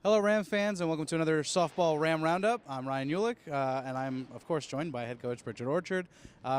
Hello, Ram fans, and welcome to another softball Ram Roundup. I'm Ryan Ulick, and I'm, of course, joined by head coach Bridget Orchard.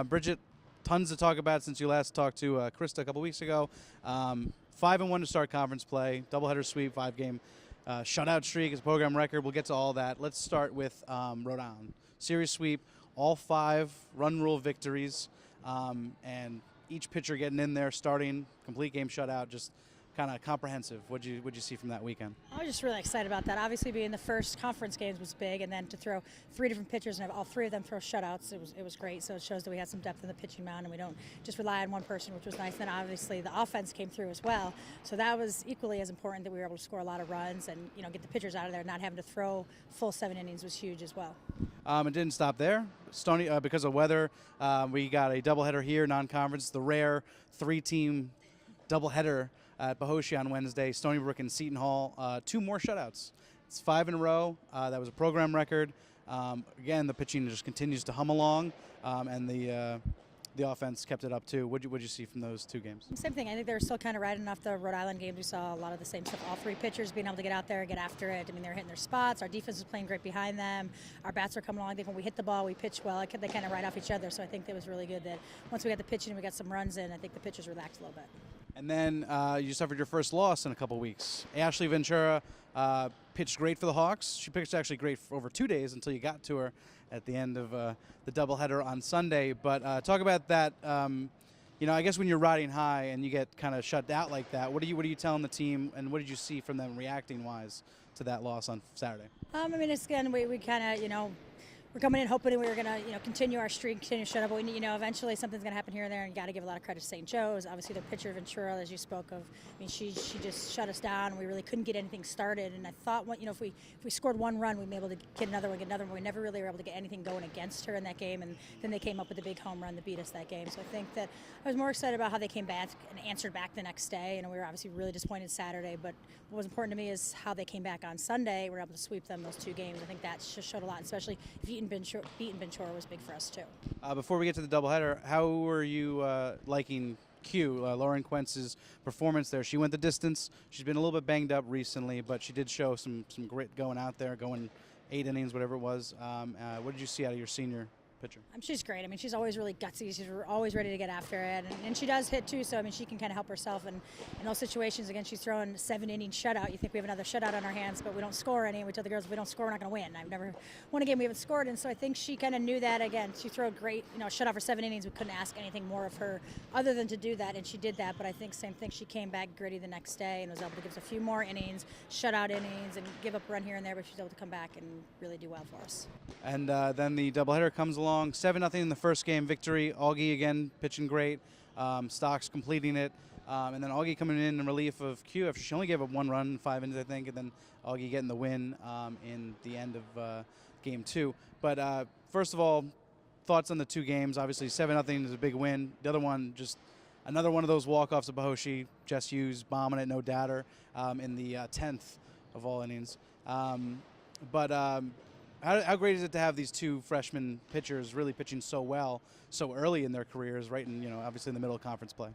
Bridget, tons to talk about since you last talked to Krista a couple weeks ago. 5-1 to start conference play, doubleheader sweep, 5-game shutout streak is a program record. We'll get to all that. Let's start with Rhode Island. Series sweep, all 5 run rule victories, and each pitcher getting in there, starting, complete game shutout, just kind of comprehensive. What'd you see from that weekend? I was just really excited about that. Obviously, being the first conference games was big, and then to throw 3 different pitchers and have all 3 of them throw shutouts, it was great. So it shows that we had some depth in the pitching mound, and we don't just rely on one person, which was nice. And then obviously the offense came through as well. So that was equally as important, that we were able to score a lot of runs and get the pitchers out of there. Not having to throw full 7 innings was huge as well. It didn't stop there. Stony, because of weather, we got a doubleheader here, non-conference, the rare 3-team doubleheader at Bohoshi on Wednesday, Stony Brook and Seton Hall. 2 more shutouts. It's 5 in a row. That was a program record. Again, the pitching just continues to hum along, and the offense kept it up too. What'd you see from those 2 games? Same thing. I think they were still kind of riding off the Rhode Island games. We saw a lot of the same stuff. All 3 pitchers being able to get out there and get after it. I mean, they're hitting their spots. Our defense was playing great behind them. Our bats are coming along. I think when we hit the ball, we pitched well. They kind of ride off each other. So I think it was really good that once we got the pitching and we got some runs in, I think the pitchers relaxed a little bit. And then you suffered your first loss in a couple weeks. Ashley Ventura pitched great for the Hawks. She pitched actually great for over 2 days until you got to her at the end of the doubleheader on Sunday. But talk about that. I guess when you're riding high and you get kind of shut out like that, what are you telling the team, and what did you see from them reacting wise to that loss on Saturday? It's again, we kind of we're coming in hoping we were going to continue our streak, continue to shut up. But eventually something's going to happen here and there, and you got to give a lot of credit to St. Joe's. Obviously, their pitcher Ventura, as you spoke of, she just shut us down. We really couldn't get anything started. And I thought, if we scored 1 run, we'd be able to get another one. We never really were able to get anything going against her in that game. And then they came up with a big home run to beat us that game. So I think that I was more excited about how they came back and answered back the next day. And we were obviously really disappointed Saturday. But what was important to me is how they came back on Sunday. We were able to sweep them those 2 games. I think that just showed a lot, especially if beating Ventura was big for us too. Before we get to the doubleheader, how were you liking Q, Lauren Quentz's performance there? She went the distance. She's been a little bit banged up recently, but she did show some grit going out there, going 8 innings, whatever it was. What did you see out of your senior pitcher? She's great. She's always really gutsy. She's always ready to get after it, and she does hit too. So she can kind of help herself. And in those situations, again, she's throwing 7-inning shutout. You think we have another shutout on our hands, but we don't score any. And we tell the girls, if we don't score, we're not going to win. I've never won a game we haven't scored, and so I think she kind of knew that. Again, she threw a great, shutout for 7 innings. We couldn't ask anything more of her other than to do that, and she did that. But I think same thing. She came back gritty the next day and was able to give us a few more innings, shutout innings, and give up a run here and there. But she's able to come back and really do well for us. And then the doubleheader comes along, 7-0 in the first game victory. Augie again pitching great. Stocks completing it. And then Augie coming in relief of Q after she only gave up 1 run in 5 innings, I think, and then Augie getting the win in the end of game 2. But first of all, thoughts on the 2 games. Obviously, 7-0 is a big win. The other one, just another one of those walk-offs of Bohoshi. Jess Hughes bombing it, no doubter, in the 10th of all innings. How great is it to have these 2 freshman pitchers really pitching so well so early in their careers, right in, obviously in the middle of conference play?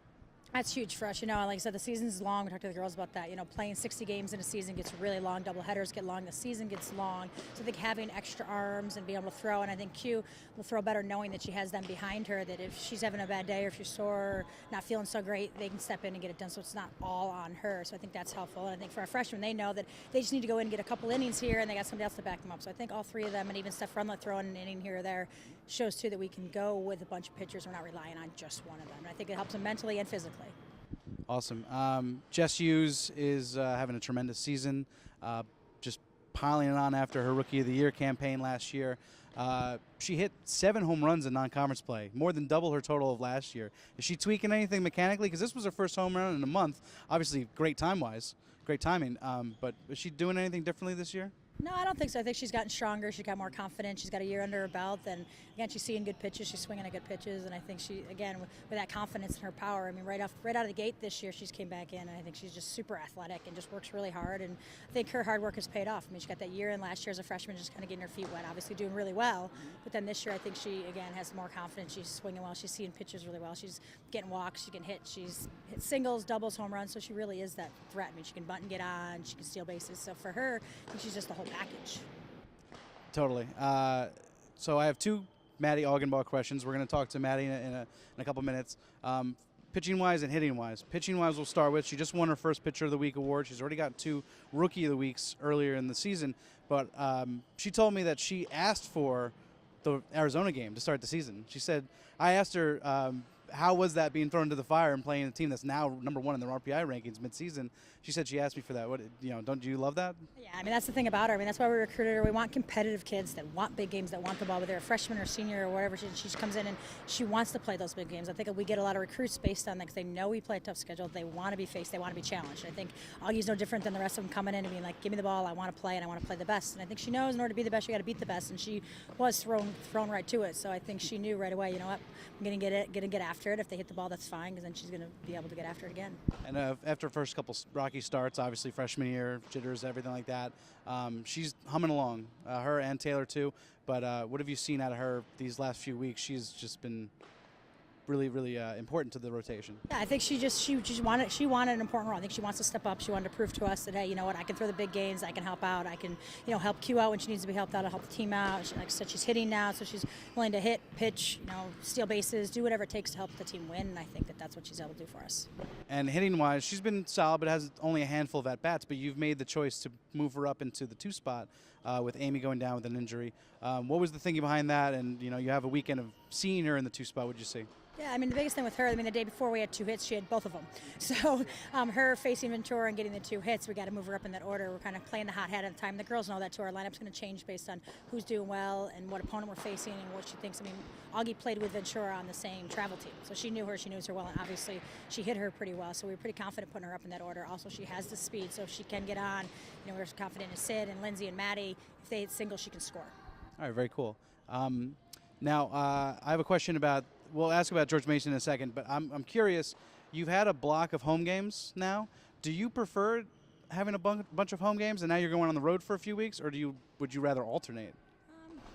That's huge for us. Like I said, the season's long. We talked to the girls about that. Playing 60 games in a season gets really long. Doubleheaders get long. The season gets long. So I think having extra arms and being able to throw, and I think Q will throw better knowing that she has them behind her, that if she's having a bad day or if she's sore or not feeling so great, they can step in and get it done. So it's not all on her. So I think that's helpful. And I think for our freshmen, they know that they just need to go in and get a couple innings here, and they got somebody else to back them up. So I think all 3 of them, and even Steph Runlet throwing an inning here or there, shows too that we can go with a bunch of pitchers. We're not relying on just one of them. And I think it helps them mentally and physically. Awesome. Jess Hughes is having a tremendous season, just piling it on after her Rookie of the Year campaign last year. She hit 7 home runs in non-conference play, more than double her total of last year. Is she tweaking anything mechanically? Because this was her first home run in a month. Obviously, great time-wise, great timing. But is she doing anything differently this year? No, I don't think so. I think she's gotten stronger. She's got more confidence. She's got a year under her belt. And, again, she's seeing good pitches. She's swinging at good pitches. And I think she, again, with that confidence in her power, I mean, right out of the gate this year, she's came back in. And I think she's just super athletic and just works really hard. And I think her hard work has paid off. I mean, she got that year in last year as a freshman, just kind of getting her feet wet, obviously doing really well. But then this year, I think she, again, has more confidence. She's swinging well. She's seeing pitches really well. She's getting walks. She can hit. She's hit singles, doubles, home runs. So she really is that threat. I mean, she can bunt and get on. She can steal bases. So for her, I think she's just the whole package. Totally. So I have two Madie Aughinbaugh questions. We're going to talk to Madie in a couple minutes. Pitching-wise and hitting-wise. Pitching-wise, we'll start with, she just won her first Pitcher of the Week award. She's already got 2 Rookie of the Weeks earlier in the season. But she told me that she asked for the Arizona game to start the season. She said, I asked her, how was that being thrown to the fire and playing a team that's now number 1 in the RPI rankings mid-season? She said she asked me for that. What, don't you love that? Yeah, I mean, that's the thing about her. I mean, that's why we recruited her. We want competitive kids that want big games, that want the ball, whether they're a freshman or senior or whatever. She comes in and she wants to play those big games. I think we get a lot of recruits based on that because they know we play a tough schedule. They want to be faced. They want to be challenged. I think Augie's no different than the rest of them coming in and being like, give me the ball. I want to play, and I want to play the best. And I think she knows in order to be the best, you got to beat the best. And she was thrown right to it. So I think she knew right away, you know what, I'm going to get after it. If they hit the ball, that's fine, because then she's going to be able to get after it again. And after first couple rocky starts, obviously freshman year, jitters, everything like that, she's humming along, her and Taylor too. But what have you seen out of her these last few weeks? She's just been really, really important to the rotation. Yeah, I think she wanted an important role. I think she wants to step up. She wanted to prove to us that, hey, you know what, I can throw the big games, I can help out, I can, help Q out when she needs to be helped out, I'll help the team out. Like I said, she's hitting now, so she's willing to hit, pitch, steal bases, do whatever it takes to help the team win, and I think that's what she's able to do for us. And hitting-wise, she's been solid, but has only a handful of at-bats, but you've made the choice to move her up into the 2 spot with Amy going down with an injury. What was the thinking behind that? And, you have a weekend of seeing her in the 2 spot, would you say? Yeah, I mean, the biggest thing with her, the day before we had 2 hits, she had both of them. So her facing Ventura and getting the 2 hits, we got to move her up in that order. We're kind of playing the hot hat at the time. The girls know that, too. Our lineup's going to change based on who's doing well and what opponent we're facing and what she thinks. I mean, Augie played with Ventura on the same travel team, so she knew her. She knows her well, and obviously she hit her pretty well. So we were pretty confident putting her up in that order. Also, she has the speed, so if she can get on, we're confident in Sid and Lindsay and Madie. If they hit singles, she can score. All right, very cool. Now, I have a question about. We'll ask about George Mason in a second, but I'm curious. You've had a block of home games now. Do you prefer having a bunch of home games and now you're going on the road for a few weeks, or would you rather alternate?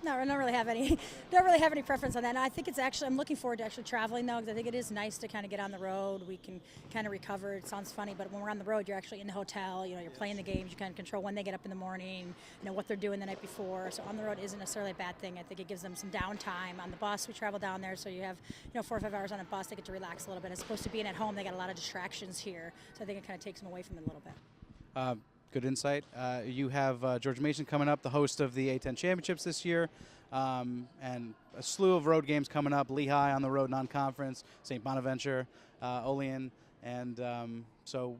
No, I don't really have any preference on that. And I think I'm looking forward to actually traveling, though, because I think it is nice to kind of get on the road. We can kind of recover. It sounds funny, but when we're on the road, you're actually in the hotel. You're playing the games. You kind of control when they get up in the morning, what they're doing the night before. So on the road isn't necessarily a bad thing. I think it gives them some downtime. On the bus, we travel down there, so you have 4 or 5 hours on a bus. They get to relax a little bit. As opposed to being at home, they got a lot of distractions here. So I think it kind of takes them away from it a little bit. Good insight. You have George Mason coming up, the host of the A10 Championships this year, and a slew of road games coming up. Lehigh on the road non-conference, St. Bonaventure, Olean, and so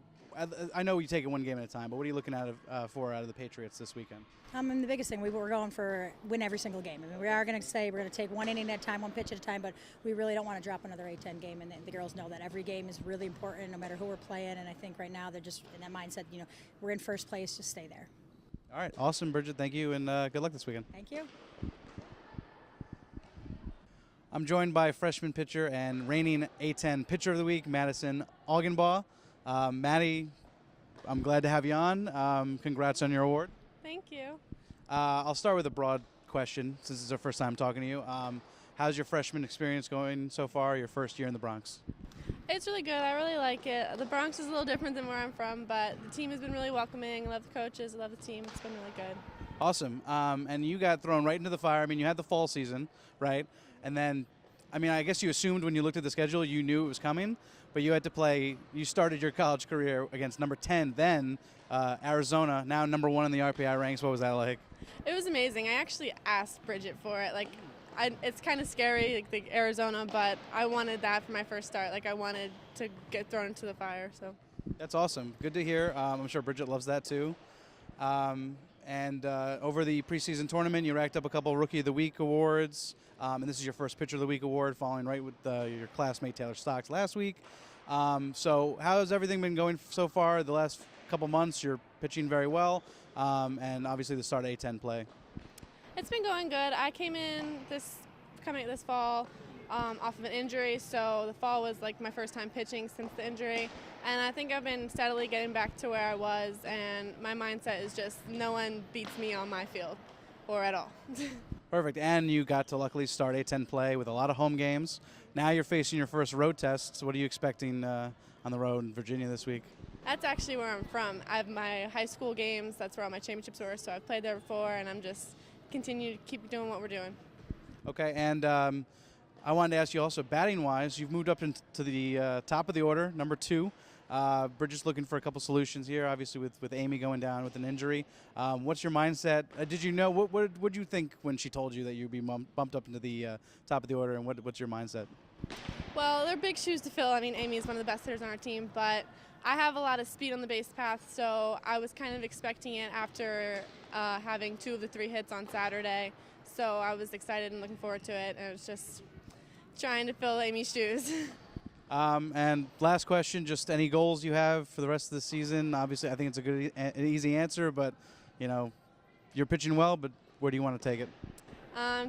I know you take it one game at a time, but what are you looking at for out of the Patriots this weekend? And the biggest thing, we're going for win every single game. I mean, we are going to say we're going to take 1 inning at a time, 1 pitch at a time, but we really don't want to drop another A10 game, and the girls know that every game is really important no matter who we're playing, and I think right now they're just in that mindset, we're in first place, just stay there. All right, awesome, Bridget, thank you, and good luck this weekend. Thank you. I'm joined by freshman pitcher and reigning A10 Pitcher of the Week, Madie Aughinbaugh. Madie, I'm glad to have you on. Congrats on your award. Thank you. I'll start with a broad question, since it's our first time talking to you. How's your freshman experience going so far, your first year in the Bronx? It's really good. I really like it. The Bronx is a little different than where I'm from, but the team has been really welcoming. I love the coaches. I love the team. It's been really good. Awesome. And you got thrown right into the fire. I mean, you had the fall season, right? And then, I guess you assumed when you looked at the schedule you knew it was coming, but you had to play. You started your college career against number 10 then, Arizona, now number 1 in the RPI ranks. What was that like? It was amazing. I actually asked Bridget for it. It's kind of scary, the Arizona, but I wanted that for my first start. I wanted to get thrown into the fire. So that's awesome. Good to hear. I'm sure Bridget loves that too. And over the preseason tournament, you racked up a couple Rookie of the Week awards, and this is your first Pitcher of the Week award, following right with your classmate Taylor Stocks last week. So how has everything been going so far the last couple months. You're pitching very well, and obviously the start of A10 play. It's been going good. I came in this fall off of an injury, so the fall was like my first time pitching since the injury, and I think I've been steadily getting back to where I was, and my mindset is just no one beats me on my field or at all. Perfect, and you got to luckily start A10 play with a lot of home games. Now you're facing your first road tests. What are you expecting on the road in Virginia this week? That's actually where I'm from. I have my high school games. That's where all my championships were, so I've played there before, and I'm just continue to keep doing what we're doing. Okay, and I wanted to ask you also, batting-wise, you've moved up into the top of the order, number 2. Bridget's looking for a couple solutions here, obviously with Amy going down with an injury. What's your mindset? Did you know, what did you think when she told you that you'd be bumped up into the top of the order, and what's your mindset? Well, they're big shoes to fill. I mean, Amy is one of the best hitters on our team, but I have a lot of speed on the base path, so I was kind of expecting it after having 2 of the 3 hits on Saturday. So I was excited and looking forward to it, and it was just trying to fill Amy's shoes. And last question, just any goals you have for the rest of the season? Obviously, I think it's an easy answer, but, you know, you're pitching well, but where do you want to take it?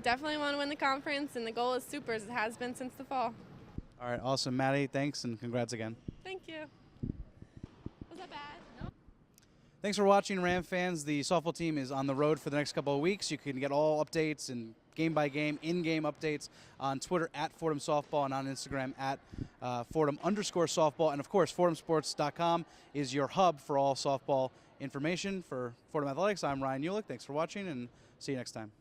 Definitely want to win the conference, and the goal is supers. It has been since the fall. All right, awesome. Madie, thanks, and congrats again. Thank you. Was that bad? No. Thanks for watching, Ram fans. The softball team is on the road for the next couple of weeks. You can get all updates and game-by-game, in-game updates on Twitter at Fordham Softball and on Instagram at Fordham_softball. And, of course, FordhamSports.com is your hub for all softball information. For Fordham Athletics, I'm Ryan Ulick. Thanks for watching, and see you next time.